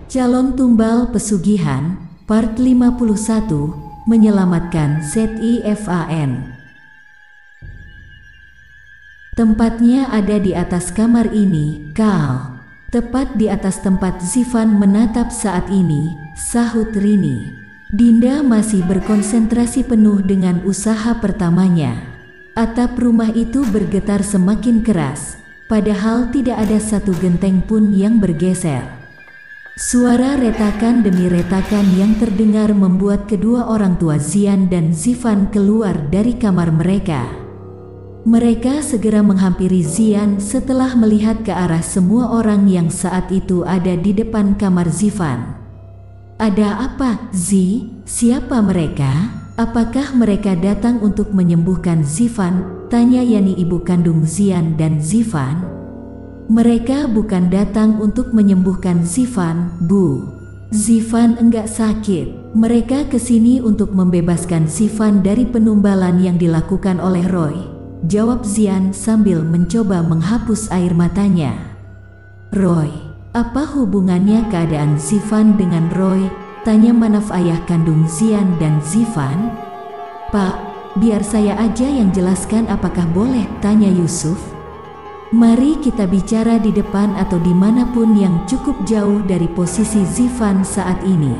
Calon Tumbal Pesugihan, Part 51, Menyelamatkan Zifan. Tempatnya ada di atas kamar ini, Kal. Tepat di atas tempat Zifan menatap saat ini, sahut Rini. Dinda masih berkonsentrasi penuh dengan usaha pertamanya. Atap rumah itu bergetar semakin keras, padahal tidak ada satu genteng pun yang bergeser. Suara retakan demi retakan yang terdengar membuat kedua orang tua Zian dan Zifan keluar dari kamar mereka. Mereka segera menghampiri Zian setelah melihat ke arah semua orang yang saat itu ada di depan kamar Zifan. "Ada apa, Zi? Siapa mereka? Apakah mereka datang untuk menyembuhkan Zifan?" tanya Yani ibu kandung Zian dan Zifan. "Mereka bukan datang untuk menyembuhkan Zifan, Bu. Zifan enggak sakit. Mereka kesini untuk membebaskan Zifan dari penumbalan yang dilakukan oleh Roy," jawab Zian sambil mencoba menghapus air matanya. "Roy? Apa hubungannya keadaan Zifan dengan Roy?" tanya Manaf ayah kandung Zian dan Zifan. "Pak, biar saya aja yang jelaskan, apakah boleh?" tanya Yusuf. "Mari kita bicara di depan atau dimanapun yang cukup jauh dari posisi Zifan saat ini.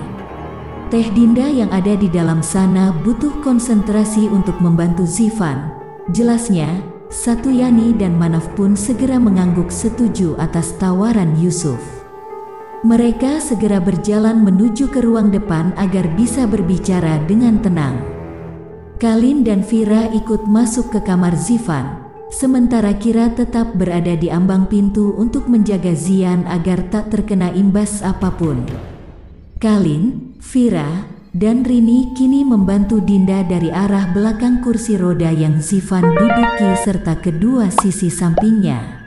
Teh Dinda yang ada di dalam sana butuh konsentrasi untuk membantu Zifan," jelasnya. Satu Yani dan Manaf pun segera mengangguk setuju atas tawaran Yusuf. Mereka segera berjalan menuju ke ruang depan agar bisa berbicara dengan tenang. Kalin dan Vira ikut masuk ke kamar Zifan, sementara Kira tetap berada di ambang pintu untuk menjaga Zian agar tak terkena imbas apapun. Kalin, Vira, dan Rini kini membantu Dinda dari arah belakang kursi roda yang Zifan duduki serta kedua sisi sampingnya.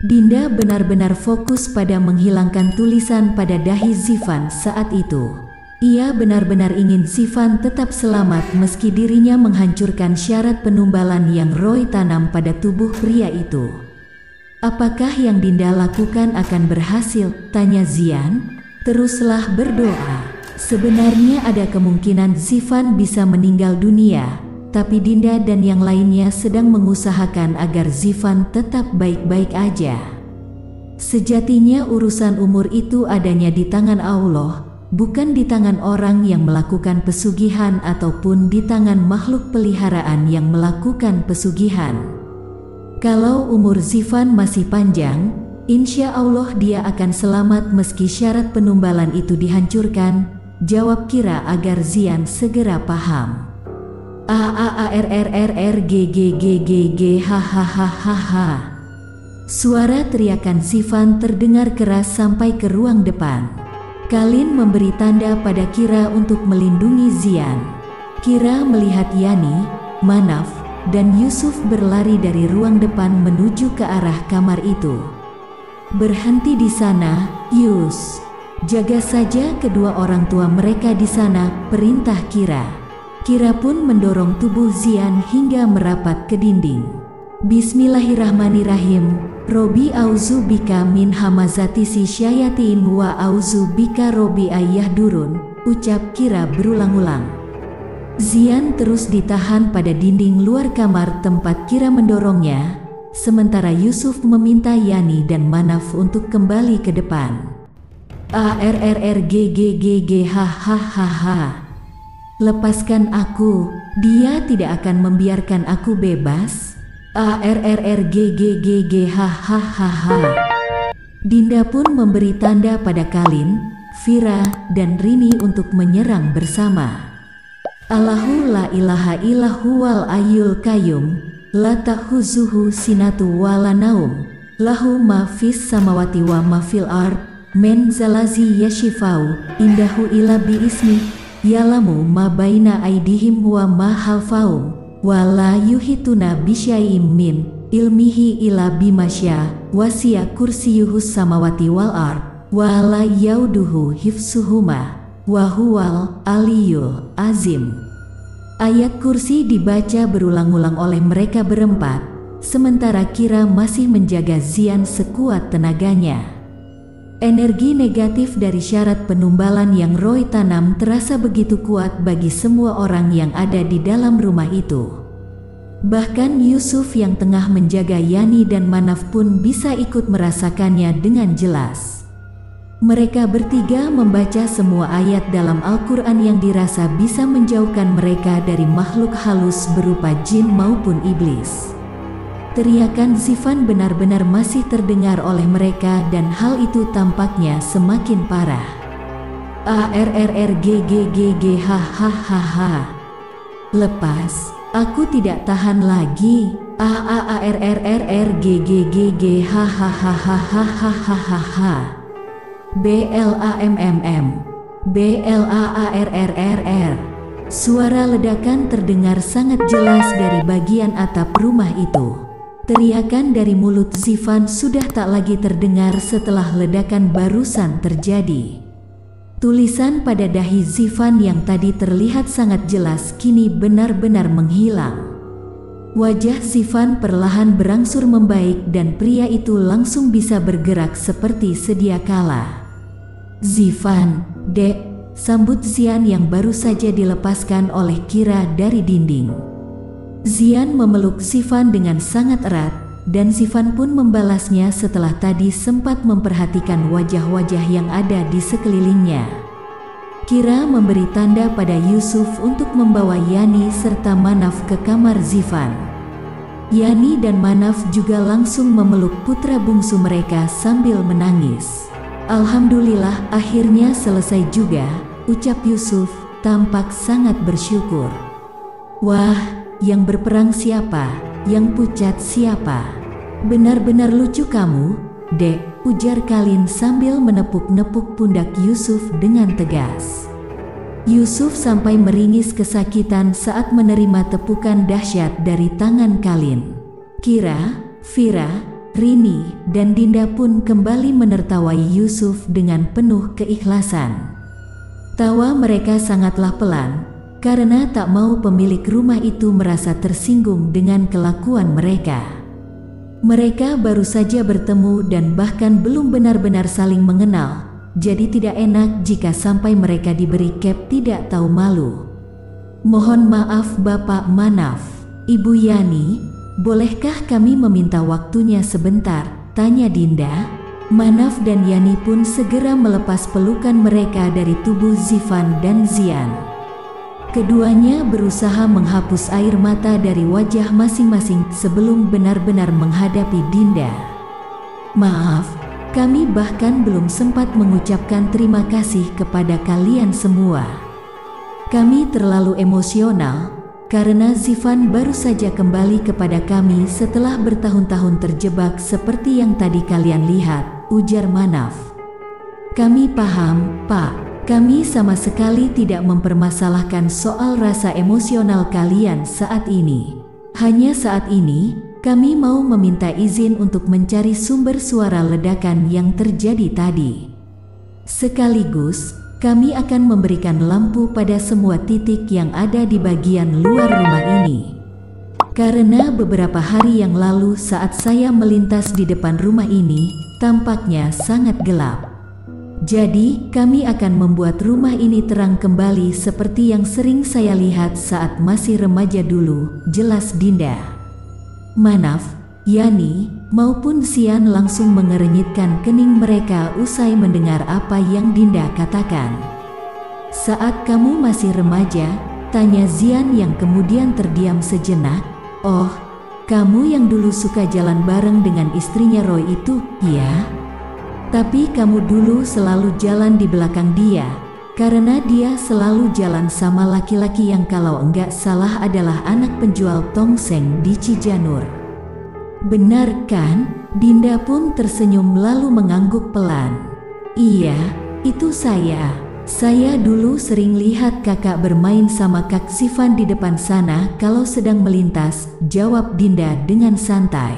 Dinda benar-benar fokus pada menghilangkan tulisan pada dahi Zifan saat itu. Ia benar-benar ingin Zifan tetap selamat meski dirinya menghancurkan syarat penumbalan yang Roy tanam pada tubuh pria itu. "Apakah yang Dinda lakukan akan berhasil?" tanya Zian. "Teruslah berdoa. Sebenarnya ada kemungkinan Zifan bisa meninggal dunia, tapi Dinda dan yang lainnya sedang mengusahakan agar Zifan tetap baik-baik aja. Sejatinya urusan umur itu adanya di tangan Allah, bukan di tangan orang yang melakukan pesugihan ataupun di tangan makhluk peliharaan yang melakukan pesugihan. Kalau umur Zifan masih panjang, insya Allah dia akan selamat meski syarat penumbalan itu dihancurkan," jawab Kira agar Zian segera paham. "Hahaha." Suara teriakan Zifan terdengar keras sampai ke ruang depan. Kalin memberi tanda pada Kira untuk melindungi Zian. Kira melihat Yani, Manaf, dan Yusuf berlari dari ruang depan menuju ke arah kamar itu. "Berhenti di sana, Yus. Jaga saja kedua orang tua mereka di sana," perintah Kira. Kira pun mendorong tubuh Zian hingga merapat ke dinding. "Bismillahirrahmanirrahim. Robi auzu bika min hamazati syayatin wa auzu bika robi ayahdurun," ucap Kira berulang-ulang. Zian terus ditahan pada dinding luar kamar tempat Kira mendorongnya, sementara Yusuf meminta Yani dan Manaf untuk kembali ke depan. "Hahaha. Lepaskan aku, dia tidak akan membiarkan aku bebas. Hahaha." Dinda pun memberi tanda pada Kalin, Vira, dan Rini untuk menyerang bersama. "Allahu la ilaha illahu wal ayyul qayyum, la ta'khuzuhu sinatu wa la naum, lahu ma fis samawati wa ma fil ard, men zalazi yashifau indahu ila bi ismi, yalamu ma baina aidihim wa ma halfaum, wa la yuhituna bisyai'im min ilmihi ila bimasya, wasi'a kursiyuhus samawati wal ard, wa la yauduhu hifsuhuma, wa huwal aliyul azim." Ayat kursi dibaca berulang-ulang oleh mereka berempat, sementara Kira masih menjaga Zian sekuat tenaganya. Energi negatif dari syarat penumbalan yang Roy tanam terasa begitu kuat bagi semua orang yang ada di dalam rumah itu. Bahkan Yusuf yang tengah menjaga Yani dan Manaf pun bisa ikut merasakannya dengan jelas. Mereka bertiga membaca semua ayat dalam Al-Quran yang dirasa bisa menjauhkan mereka dari makhluk halus berupa jin maupun iblis. Teriakan Zifan benar-benar masih terdengar oleh mereka dan hal itu tampaknya semakin parah. Hahaha. Lepas, aku tidak tahan lagi. Hahaha. BLAMMM. Suara ledakan terdengar sangat jelas dari bagian atap rumah itu. Teriakan dari mulut Zifan sudah tak lagi terdengar setelah ledakan barusan terjadi. Tulisan pada dahi Zifan yang tadi terlihat sangat jelas kini benar-benar menghilang. Wajah Zifan perlahan berangsur membaik dan pria itu langsung bisa bergerak seperti sedia kala. Zifan, Dek, sambut Zian yang baru saja dilepaskan oleh Kira dari dinding. Zian memeluk Zifan dengan sangat erat, dan Zifan pun membalasnya setelah tadi sempat memperhatikan wajah-wajah yang ada di sekelilingnya. Kira memberi tanda pada Yusuf untuk membawa Yani serta Manaf ke kamar Zifan. Yani dan Manaf juga langsung memeluk putra bungsu mereka sambil menangis. Alhamdulillah, akhirnya selesai juga, ucap Yusuf, tampak sangat bersyukur. Wah, yang berperang siapa? Yang pucat siapa? Benar-benar lucu kamu, Dek, ujar Kalin sambil menepuk-nepuk pundak Yusuf dengan tegas. Yusuf sampai meringis kesakitan saat menerima tepukan dahsyat dari tangan Kalin. Kira, Vira, Rini, dan Dinda pun kembali menertawai Yusuf dengan penuh keikhlasan. Tawa mereka sangatlah pelan, karena tak mau pemilik rumah itu merasa tersinggung dengan kelakuan mereka. Mereka baru saja bertemu dan bahkan belum benar-benar saling mengenal, jadi tidak enak jika sampai mereka diberi cap tidak tahu malu. Mohon maaf Bapak Manaf, Ibu Yani, bolehkah kami meminta waktunya sebentar? Tanya Dinda. Manaf dan Yani pun segera melepas pelukan mereka dari tubuh Zifan dan Zian. Keduanya berusaha menghapus air mata dari wajah masing-masing sebelum benar-benar menghadapi Dinda. Maaf, kami bahkan belum sempat mengucapkan terima kasih kepada kalian semua. Kami terlalu emosional, karena Zifan baru saja kembali kepada kami setelah bertahun-tahun terjebak seperti yang tadi kalian lihat, ujar Manaf. Kami paham, Pak. Kami sama sekali tidak mempermasalahkan soal rasa emosional kalian saat ini. Hanya saat ini, kami mau meminta izin untuk mencari sumber suara ledakan yang terjadi tadi. Sekaligus, kami akan memberikan lampu pada semua titik yang ada di bagian luar rumah ini. Karena beberapa hari yang lalu saat saya melintas di depan rumah ini, tampaknya sangat gelap. Jadi, kami akan membuat rumah ini terang kembali seperti yang sering saya lihat saat masih remaja dulu, jelas Dinda. Manaf, Yani, maupun Zian langsung mengerenyitkan kening mereka usai mendengar apa yang Dinda katakan. Saat kamu masih remaja, tanya Zian yang kemudian terdiam sejenak. Oh, kamu yang dulu suka jalan bareng dengan istrinya Roy itu, ya? Tapi kamu dulu selalu jalan di belakang dia, karena dia selalu jalan sama laki-laki yang kalau enggak salah adalah anak penjual tongseng di Cijanur. Benar kan? Dinda pun tersenyum lalu mengangguk pelan. Iya, itu saya. Saya dulu sering lihat kakak bermain sama Kak Zifan di depan sana kalau sedang melintas, jawab Dinda dengan santai.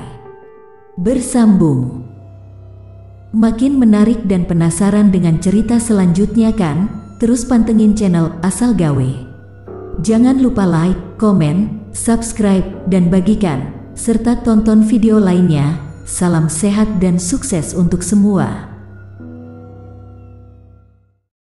Bersambung. Makin menarik dan penasaran dengan cerita selanjutnya kan? Terus pantengin channel Asal Gawe. Jangan lupa like, komen, subscribe, dan bagikan, serta tonton video lainnya. Salam sehat dan sukses untuk semua.